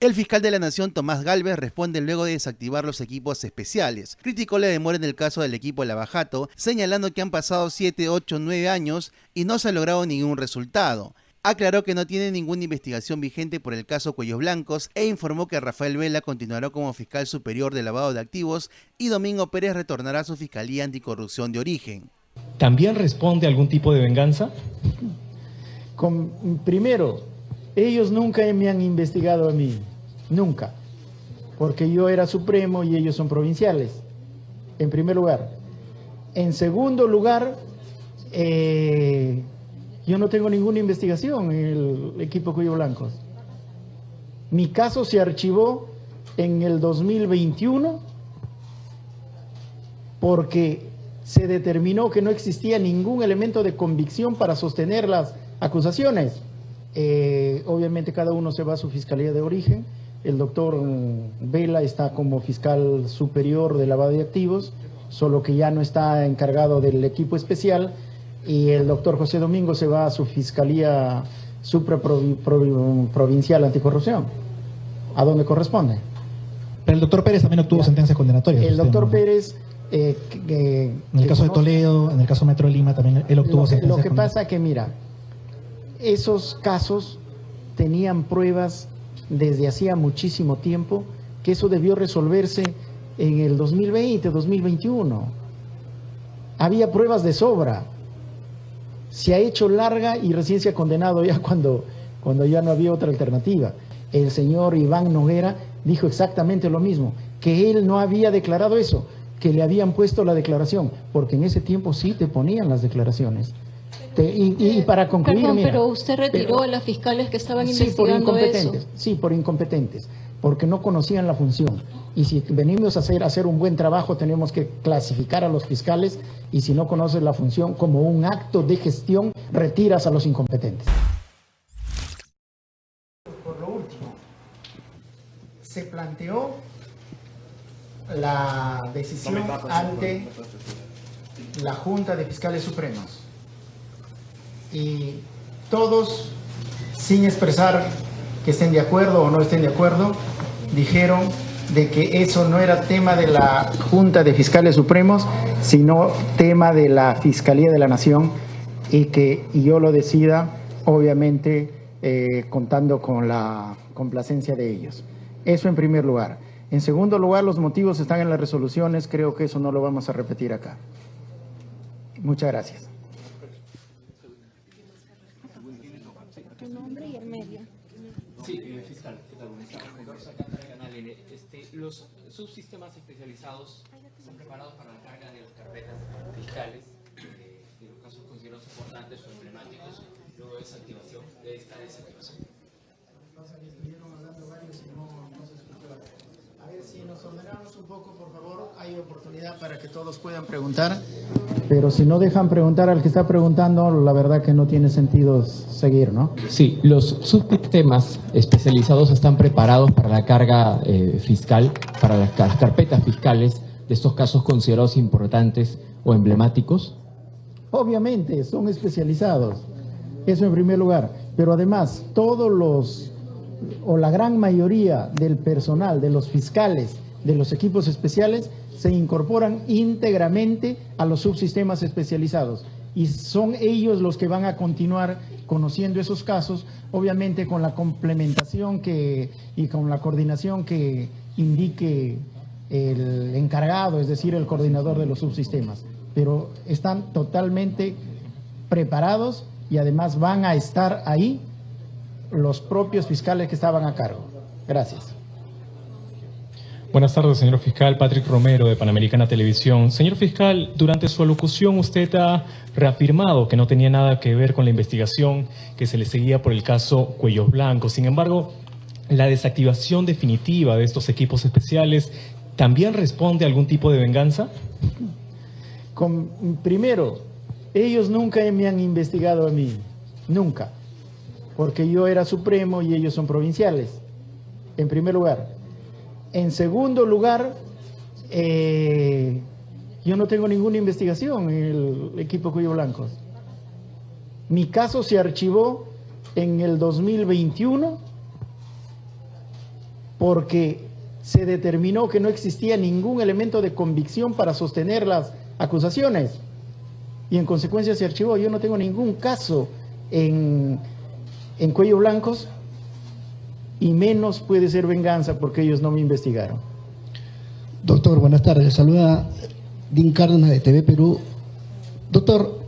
El fiscal de la Nación, Tomás Gálvez, responde luego de desactivar los equipos especiales. Criticó la demora en el caso del equipo Lavajato, señalando que han pasado 7, 8, 9 años y no se ha logrado ningún resultado. Aclaró que no tiene ninguna investigación vigente por el caso Cuellos Blancos e informó que Rafael Vela continuará como fiscal superior de lavado de activos y Domingo Pérez retornará a su Fiscalía Anticorrupción de origen. ¿También responde a algún tipo de venganza? Primero, ellos nunca me han investigado a mí, nunca, porque yo era supremo y ellos son provinciales, en primer lugar. En segundo lugar, yo no tengo ninguna investigación en el equipo Cuellos Blancos. Mi caso se archivó en el 2021 porque se determinó que no existía ningún elemento de convicción para sostener las acusaciones. Obviamente cada uno se va a su fiscalía de origen. El doctor Vela está como fiscal superior de lavado de activos, solo que ya no está encargado del equipo especial, y el doctor José Domingo se va a su fiscalía supraprovincial anticorrupción, a donde corresponde. Pero el doctor Pérez también obtuvo sentencias condenatorias. El doctor Pérez... en el caso de Toledo, en el caso Metro de Lima, también él obtuvo sentencias. Lo que pasa es que, mira, esos casos tenían pruebas desde hacía muchísimo tiempo, que eso debió resolverse en el 2020, 2021. Había pruebas de sobra. Se ha hecho larga y recién se ha condenado ya cuando ya no había otra alternativa. El señor Iván Noguera dijo exactamente lo mismo, que él no había declarado eso, que le habían puesto la declaración, porque en ese tiempo sí te ponían las declaraciones. Y para concluir, perdón, mira, pero usted retiró a las fiscales que estaban investigando eso. Sí, por incompetentes, porque no conocían la función. Y si venimos a hacer un buen trabajo, tenemos que clasificar a los fiscales, y si no conoces la función como un acto de gestión, retiras a los incompetentes. Por lo último, se planteó la decisión ante la Junta de Fiscales Supremos, y todos, sin expresar que estén de acuerdo o no estén de acuerdo, dijeron de que eso no era tema de la Junta de Fiscales Supremos, sino tema de la Fiscalía de la Nación, y que yo lo decida, obviamente, contando con la complacencia de ellos. Eso en primer lugar. En segundo lugar, los motivos están en las resoluciones, creo que eso no lo vamos a repetir acá. Muchas gracias. Tu nombre y el medio. Sí, fiscal, ¿qué tal? Los subsistemas especializados están preparados para la carga de las carpetas fiscales de los casos considerados importantes o emblemáticos luego de esa activación, de esta desactivación. A ver si nos ordenamos un poco, por favor. Hay oportunidad para que todos puedan preguntar. Pero si no dejan preguntar al que está preguntando, la verdad que no tiene sentido seguir, ¿no? Sí, los subsistemas especializados están preparados para la carga fiscal, para las carpetas fiscales de estos casos considerados importantes o emblemáticos. Obviamente, son especializados. Eso en primer lugar. Pero además, o la gran mayoría del personal, de los fiscales, de los equipos especiales, se incorporan íntegramente a los subsistemas especializados, y son ellos los que van a continuar conociendo esos casos, obviamente con la complementación y con la coordinación que indique el encargado, es decir, el coordinador de los subsistemas, pero están totalmente preparados, y además van a estar ahí los propios fiscales que estaban a cargo. Gracias. Buenas tardes, señor fiscal. Patrick Romero, de Panamericana Televisión. Señor fiscal, durante su alocución usted ha reafirmado que no tenía nada que ver con la investigación que se le seguía por el caso Cuellos Blancos. Sin embargo, la desactivación definitiva de estos equipos especiales ¿también responde a algún tipo de venganza? Primero, ellos nunca me han investigado a mí, nunca, porque yo era supremo y ellos son provinciales, en primer lugar. En segundo lugar, yo no tengo ninguna investigación en el equipo Cuellos Blancos. Mi caso se archivó en el 2021 porque se determinó que no existía ningún elemento de convicción para sostener las acusaciones y en consecuencia se archivó. Yo no tengo ningún caso en Cuello Blancos y menos puede ser venganza porque ellos no me investigaron. Doctor, buenas tardes. Le saluda Dean Cárdenas de TV Perú. Doctor,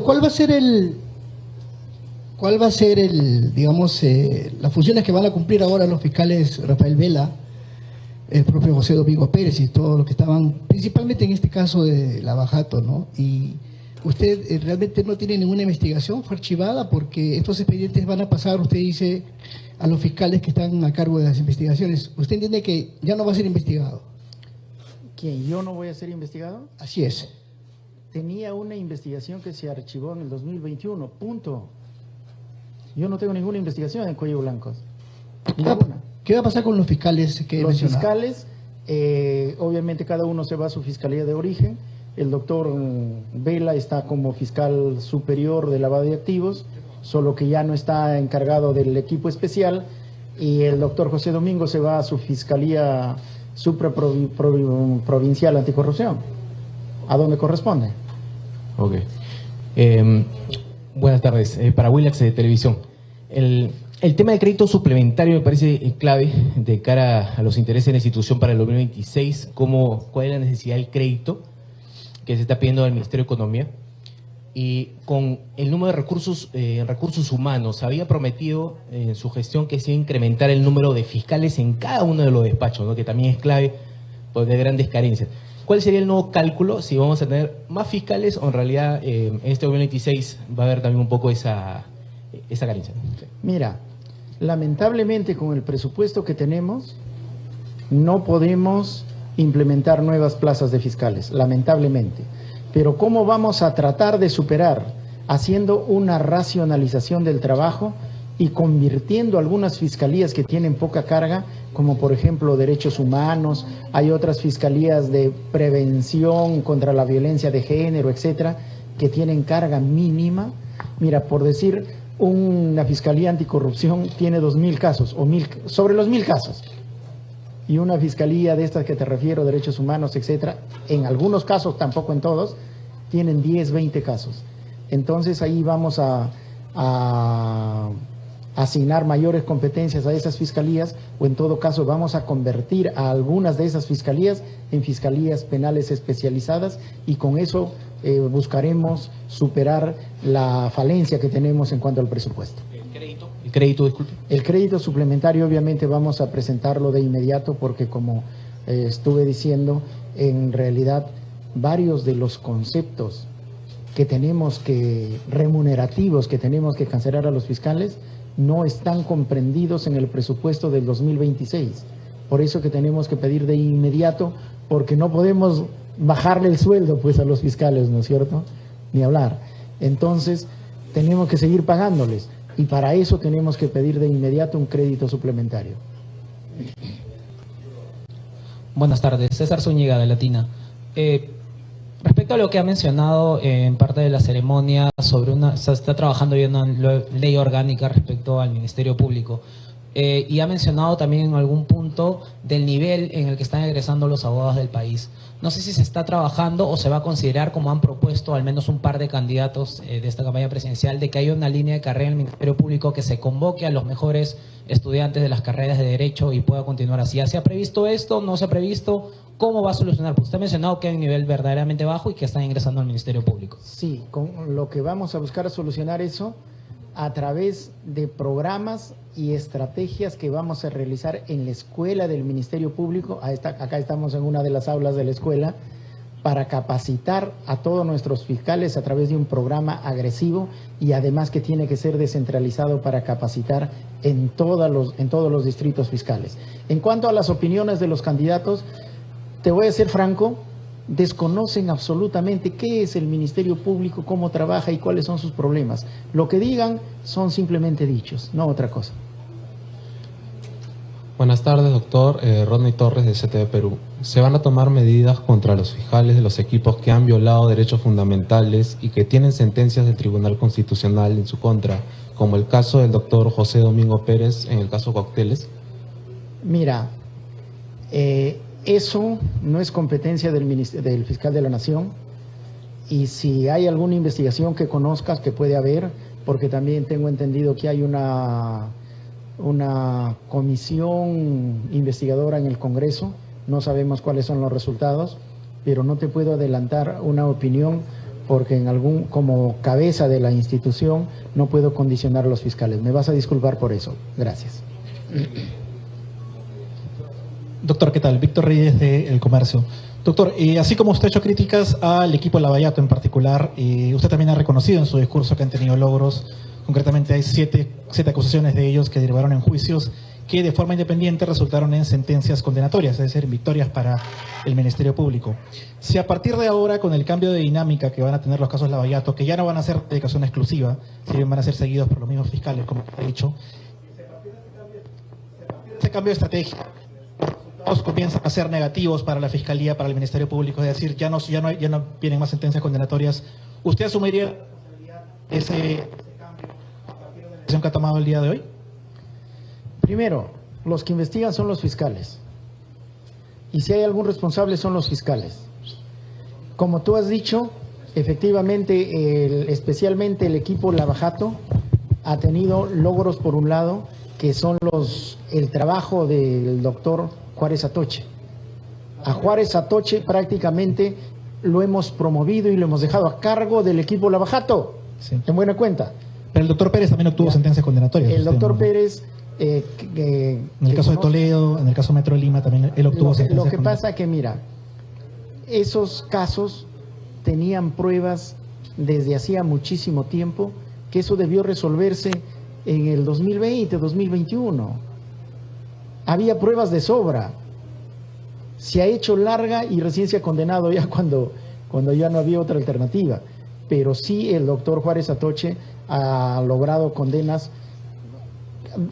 ¿cuál va a ser digamos, las funciones que van a cumplir ahora los fiscales Rafael Vela, el propio José Domingo Pérez y todos los que estaban, principalmente en este caso de Lavajato, ¿no? Y usted realmente no tiene ninguna investigación, fue archivada porque estos expedientes van a pasar, usted dice, a los fiscales que están a cargo de las investigaciones. ¿Usted entiende que ya no va a ser investigado? ¿Quién? ¿Yo no voy a ser investigado? Así es. Tenía una investigación que se archivó en el 2021, punto. Yo no tengo ninguna investigación en Cuello Blancos. Ninguna. ¿Qué va a pasar con los fiscales que Los mencionaba? Fiscales, obviamente cada uno se va a su fiscalía de origen. El doctor Vela está como fiscal superior de lavado de activos, solo que ya no está encargado del equipo especial, y el doctor José Domingo se va a su fiscalía supraprovincial anticorrupción, a donde corresponde. Ok. Buenas tardes. Para Willax de Televisión. El tema de crédito suplementario me parece clave de cara a los intereses de la institución para el 2026. ¿Cuál es la necesidad del crédito que se está pidiendo al Ministerio de Economía? Y con el número de recursos humanos, había prometido en su gestión que se iba a incrementar el número de fiscales en cada uno de los despachos, ¿no? Que también es clave por de grandes carencias. ¿Cuál sería el nuevo cálculo? Si vamos a tener más fiscales o en realidad en este 2026 va a haber también un poco esa carencia. Mira, lamentablemente con el presupuesto que tenemos no podemos implementar nuevas plazas de fiscales, lamentablemente. Pero ¿cómo vamos a tratar de superar? Haciendo una racionalización del trabajo y convirtiendo algunas fiscalías que tienen poca carga, como por ejemplo derechos humanos, hay otras fiscalías de prevención contra la violencia de género, etcétera, que tienen carga mínima. Mira, por decir, una fiscalía anticorrupción tiene 2.000 casos, o sobre los 1.000 casos. Y una fiscalía de estas que te refiero, derechos humanos, etcétera, en algunos casos, tampoco en todos, tienen 10, 20 casos. Entonces ahí vamos a asignar mayores competencias a esas fiscalías, o en todo caso vamos a convertir a algunas de esas fiscalías en fiscalías penales especializadas, y con eso buscaremos superar la falencia que tenemos en cuanto al presupuesto. ¿El crédito, disculpe? El crédito suplementario obviamente vamos a presentarlo de inmediato porque, como estuve diciendo, en realidad varios de los conceptos que tenemos remunerativos que tenemos que cancelar a los fiscales no están comprendidos en el presupuesto del 2026. Por eso que tenemos que pedir de inmediato, porque no podemos bajarle el sueldo pues a los fiscales, ¿no es cierto? Ni hablar. Entonces tenemos que seguir pagándoles, y para eso tenemos que pedir de inmediato un crédito suplementario. Buenas tardes, César Zúñiga de Latina. Respecto a lo que ha mencionado en parte de la ceremonia sobre se está trabajando ya una ley orgánica respecto al Ministerio Público, y ha mencionado también en algún punto del nivel en el que están egresando los abogados del país. No sé si se está trabajando o se va a considerar, como han propuesto al menos un par de candidatos de esta campaña presidencial, de que haya una línea de carrera en el Ministerio Público que se convoque a los mejores estudiantes de las carreras de Derecho y pueda continuar así. ¿Ya se ha previsto esto? ¿No se ha previsto? ¿Cómo va a solucionar? Porque usted ha mencionado que hay un nivel verdaderamente bajo y que están ingresando al Ministerio Público. Sí, con lo que vamos a buscar solucionar eso a través de programas y estrategias que vamos a realizar en la escuela del Ministerio Público. Acá estamos en una de las aulas de la escuela para capacitar a todos nuestros fiscales a través de un programa agresivo, y además que tiene que ser descentralizado para capacitar en todos los distritos fiscales. En cuanto a las opiniones de los candidatos, te voy a ser franco, desconocen absolutamente qué es el Ministerio Público, cómo trabaja y cuáles son sus problemas. Lo que digan son simplemente dichos, no otra cosa. Buenas tardes, doctor. Rodney Torres de CTV Perú. ¿Se van a tomar medidas contra los fiscales de los equipos que han violado derechos fundamentales y que tienen sentencias del Tribunal Constitucional en su contra, como el caso del doctor José Domingo Pérez en el caso Cocteles? Mira, eso no es competencia del fiscal de la Nación, y si hay alguna investigación que conozcas, que puede haber, porque también tengo entendido que hay una comisión investigadora en el Congreso, no sabemos cuáles son los resultados, pero no te puedo adelantar una opinión porque como cabeza de la institución no puedo condicionar a los fiscales. Me vas a disculpar por eso. Gracias. Doctor, ¿qué tal? Víctor Reyes de El Comercio. Doctor, así como usted ha hecho críticas al equipo Lavallato en particular, usted también ha reconocido en su discurso que han tenido logros. Concretamente hay siete acusaciones de ellos que derivaron en juicios que de forma independiente resultaron en sentencias condenatorias, es decir, victorias para el Ministerio Público. Si a partir de ahora, con el cambio de dinámica que van a tener los casos Lavallato, que ya no van a ser dedicación exclusiva, si bien van a ser seguidos por los mismos fiscales, como he dicho, ese cambio de estrategia, los comienzan a ser negativos para la Fiscalía, para el Ministerio Público, es decir, ya no vienen más sentencias condenatorias, ¿usted asumiría ese cambio a partir de la decisión que ha tomado el día de hoy? Primero, los que investigan son los fiscales. Y si hay algún responsable son los fiscales. Como tú has dicho, efectivamente, especialmente el equipo Lavallato ha tenido logros por un lado, que son el trabajo del doctor Juárez Atoche. A Juárez Atoche prácticamente lo hemos promovido y lo hemos dejado a cargo del equipo Lavallato, sí. En buena cuenta. Pero el doctor Pérez también obtuvo sentencias condenatorias. El doctor Pérez... en el caso de Toledo, en el caso Metro Lima, también él obtuvo sentencias. Lo que pasa es que, mira, esos casos tenían pruebas desde hacía muchísimo tiempo, que eso debió resolverse en el 2020, 2021. Había pruebas de sobra. Se ha hecho larga y recién se ha condenado ya cuando ya no había otra alternativa. Pero sí, el doctor Juárez Atoche ha logrado condenas.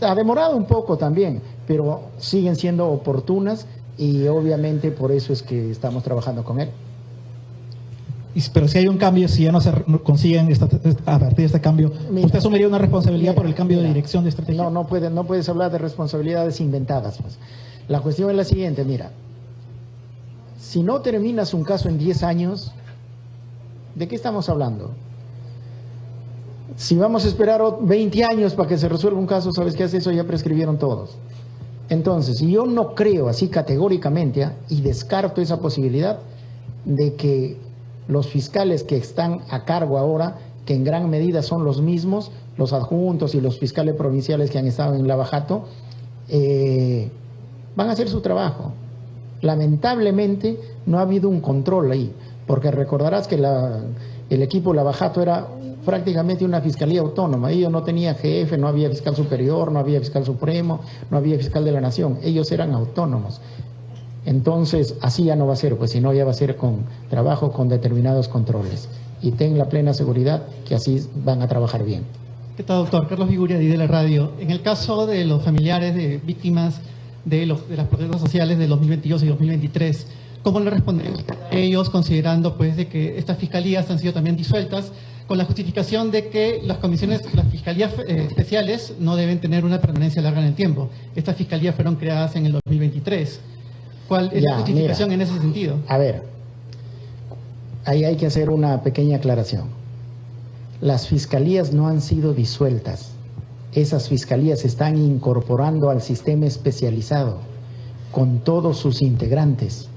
Ha demorado un poco también, pero siguen siendo oportunas y obviamente por eso es que estamos trabajando con él. Pero si hay un cambio, si ya no se consiguen a partir de este cambio, ¿usted asumiría una responsabilidad por el cambio de dirección de estrategia? No puedes hablar de responsabilidades inventadas. Pues. La cuestión es la siguiente, mira, si no terminas un caso en 10 años, ¿de qué estamos hablando? Si vamos a esperar 20 años para que se resuelva un caso, ¿sabes qué hace eso? Ya prescribieron todos. Entonces, yo no creo así categóricamente, y descarto esa posibilidad de que los fiscales que están a cargo ahora, que en gran medida son los mismos, los adjuntos y los fiscales provinciales que han estado en Lavallato, van a hacer su trabajo. Lamentablemente no ha habido un control ahí, porque recordarás que el equipo Lavallato era prácticamente una fiscalía autónoma. Ellos no tenían jefe, no había fiscal superior, no había fiscal supremo, no había fiscal de la nación. Ellos eran autónomos. Entonces, así ya no va a ser, pues si no ya va a ser con trabajo con determinados controles. Y ten la plena seguridad que así van a trabajar bien. ¿Qué tal, doctor? Carlos Viguria, de la radio. En el caso de los familiares de víctimas de las protestas sociales de 2022 y 2023, ¿cómo le responden a ellos, considerando pues de que estas fiscalías han sido también disueltas, con la justificación de que las fiscalías especiales no deben tener una permanencia larga en el tiempo? Estas fiscalías fueron creadas en el 2023. ¿Cuál es la justificación en ese sentido? A ver, ahí hay que hacer una pequeña aclaración. Las fiscalías no han sido disueltas. Esas fiscalías se están incorporando al sistema especializado con todos sus integrantes.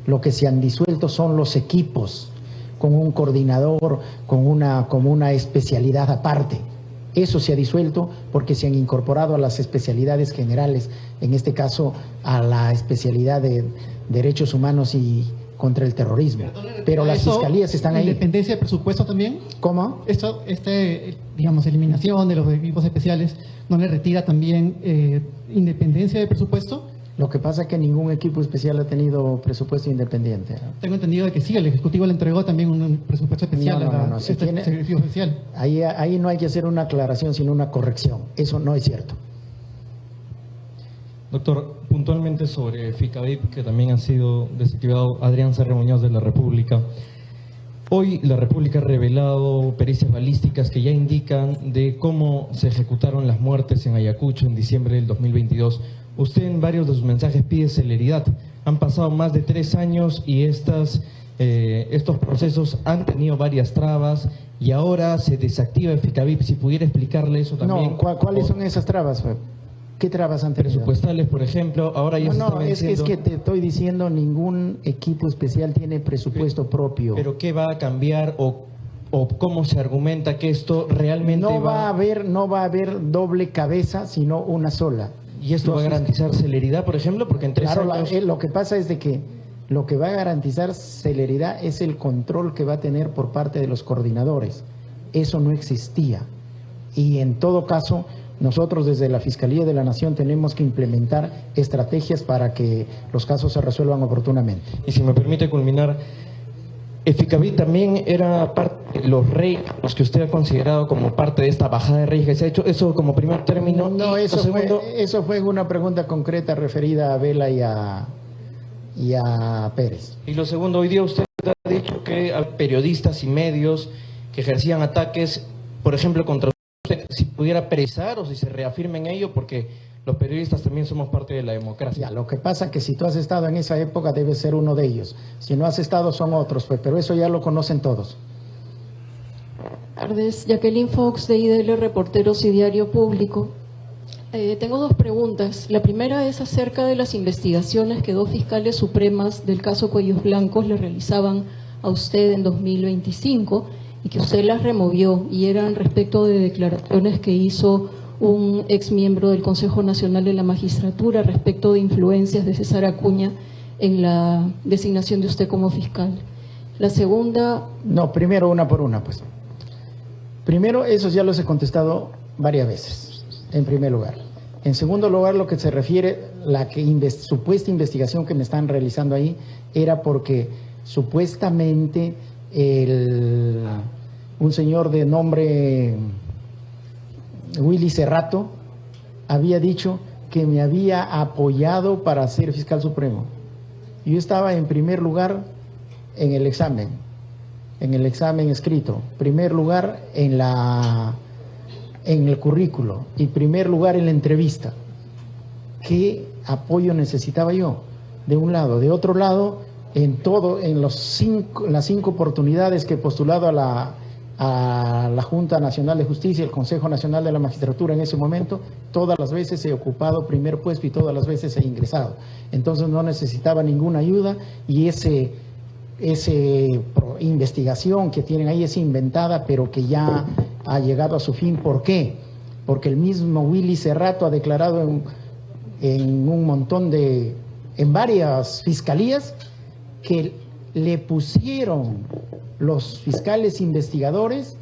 Lo que se han disuelto son los equipos, con un coordinador, con una especialidad aparte. Eso se ha disuelto porque se han incorporado a las especialidades generales, en este caso a la especialidad de derechos humanos y contra el terrorismo. Pero las fiscalías están ahí. ¿Independencia de presupuesto también? ¿Cómo? Digamos, eliminación de los equipos especiales, ¿no le retira también independencia de presupuesto? Lo que pasa es que ningún equipo especial ha tenido presupuesto independiente. Tengo entendido de que sí, el Ejecutivo le entregó también un presupuesto especial a Servicio Especial. Ahí no hay que hacer una aclaración, sino una corrección. Eso no es cierto. Doctor, puntualmente sobre FICAVIP, que también han sido desactivados, Adrián Serra Muñoz de La República. Hoy la República ha revelado pericias balísticas que ya indican de cómo se ejecutaron las muertes en Ayacucho en diciembre del 2022. Usted en varios de sus mensajes pide celeridad. Han pasado más de 3 años y estos procesos han tenido varias trabas y ahora se desactiva Eficavip. Si pudiera explicarle eso también. No, ¿cuáles son esas trabas? ¿Qué trabas han tenido? Presupuestales, por ejemplo, ahora ya se está venciendo. Es que te estoy diciendo, ningún equipo especial tiene presupuesto propio. ¿Pero qué va a cambiar o cómo se argumenta que esto realmente no va a haber doble cabeza, sino una sola? ¿Y esto va a garantizar celeridad, por ejemplo? Porque en 3 años... Lo que pasa es de que lo que va a garantizar celeridad es el control que va a tener por parte de los coordinadores. Eso no existía. Y en todo caso, nosotros desde la Fiscalía de la Nación tenemos que implementar estrategias para que los casos se resuelvan oportunamente. Y si me permite culminar, Eficavip también era parte de los reyes, los que usted ha considerado como parte de esta bajada de reyes que se ha hecho, eso como primer término. No, eso fue una pregunta concreta referida a Vela y a Pérez. Y lo segundo, hoy día usted ha dicho que hay periodistas y medios que ejercían ataques, por ejemplo, contra usted. Si pudiera precisar o si se reafirma en ello, porque los periodistas también somos parte de la democracia. Ya, lo que pasa es que si tú has estado en esa época debes ser uno de ellos. Si no has estado son otros, pues, pero eso ya lo conocen todos. Buenas tardes, Jacqueline Fox de IDL Reporteros y Diario Público. Tengo 2 preguntas. La primera es acerca de las investigaciones que 2 fiscales supremas del caso Cuellos Blancos le realizaban a usted en 2025 y que usted las removió, y eran respecto de declaraciones que hizo un ex miembro del Consejo Nacional de la Magistratura respecto de influencias de César Acuña en la designación de usted como fiscal. La segunda... No, primero una por una, pues. Primero, esos ya los he contestado varias veces, en primer lugar. En segundo lugar, lo que se refiere, supuesta investigación que me están realizando ahí, era porque supuestamente un señor de nombre Willy Cerrato había dicho que me había apoyado para ser fiscal supremo. Yo estaba en primer lugar en el examen escrito, primer lugar en el currículo y primer lugar en la entrevista. ¿Qué apoyo necesitaba yo? De un lado. De otro lado, en las 5 oportunidades que he postulado a la Junta Nacional de Justicia, el Consejo Nacional de la Magistratura en ese momento, todas las veces he ocupado primer puesto y todas las veces he ingresado. Entonces no necesitaba ninguna ayuda, y esa investigación que tienen ahí es inventada, pero que ya ha llegado a su fin. ¿Por qué? Porque el mismo Willy Cerrato ha declarado en varias fiscalías que le pusieron los fiscales investigadores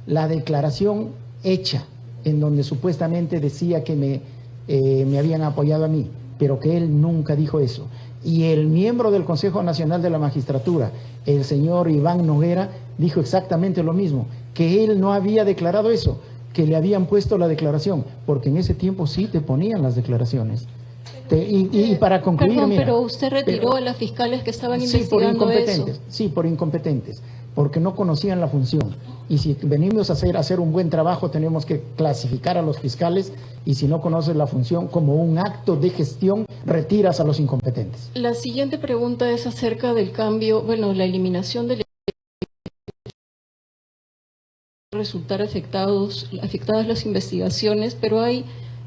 la declaración hecha, en donde supuestamente decía que me habían apoyado a mí, pero que él nunca dijo eso. Y el miembro del Consejo Nacional de la Magistratura, el señor Iván Noguera, dijo exactamente lo mismo, que él no había declarado eso, que le habían puesto la declaración, porque en ese tiempo sí te ponían las declaraciones. Y para concluir, perdón, mira, pero usted retiró a las fiscales que estaban investigando eso. Sí, por incompetentes, porque no conocían la función. Y si venimos a hacer un buen trabajo, tenemos que clasificar a los fiscales, y si no conoces la función como un acto de gestión, retiras a los incompetentes. La siguiente pregunta es acerca del cambio, la eliminación del resultar afectadas las investigaciones, pero hay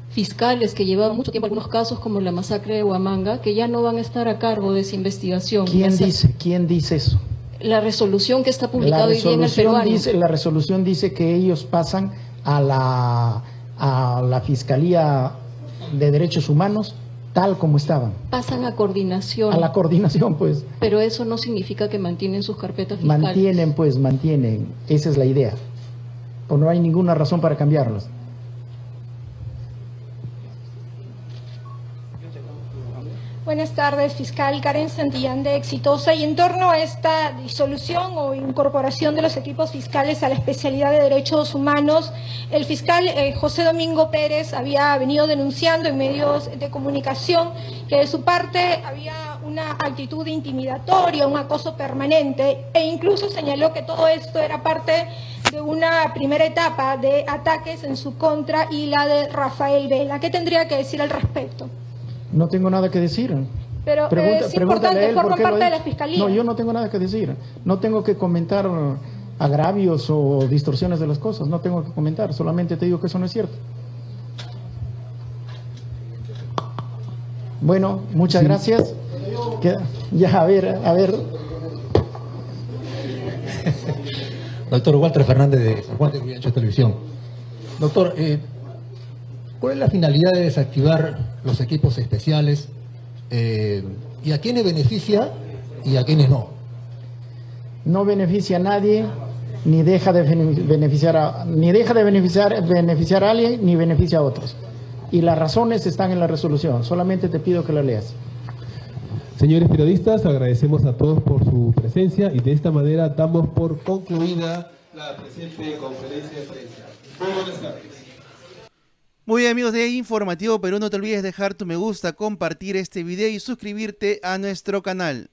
fiscales que llevan mucho tiempo algunos casos, como la masacre de Huamanga, que ya no van a estar a cargo de esa investigación. ¿Quién dice eso? La resolución que está publicada hoy día en el peruano. La resolución dice que ellos pasan a la Fiscalía de Derechos Humanos tal como estaban. Pasan a coordinación. A la coordinación, pues. Pero eso no significa que mantienen sus carpetas fiscales. Mantienen. Esa es la idea. Pues no hay ninguna razón para cambiarlos. Buenas tardes, fiscal Karen Santillán de Exitosa. Y en torno a esta disolución o incorporación de los equipos fiscales a la especialidad de Derechos Humanos, el fiscal José Domingo Pérez había venido denunciando en medios de comunicación que de su parte había una actitud intimidatoria, un acoso permanente, e incluso señaló que todo esto era parte de una primera etapa de ataques en su contra y la de Rafael Vela. ¿Qué tendría que decir al respecto? No tengo nada que decir. Pero es importante, forma parte de la Fiscalía. No, yo no tengo nada que decir. No tengo que comentar agravios o distorsiones de las cosas. No tengo que comentar. Solamente te digo que eso no es cierto. Bueno, muchas gracias. Ya, a ver. Doctor Walter Fernández de San Juan de Villacho Televisión. Doctor, ¿cuál es la finalidad de desactivar los equipos especiales? ¿Y a quiénes beneficia y a quiénes no? No beneficia a nadie, ni deja de beneficiar a alguien, ni beneficia a otros. Y las razones están en la resolución. Solamente te pido que la leas. Señores periodistas, agradecemos a todos por su presencia y de esta manera damos por concluida la presente conferencia de prensa. Muy buenas tardes. Muy bien, amigos de Informativo Perú, no te olvides dejar tu me gusta, compartir este video y suscribirte a nuestro canal.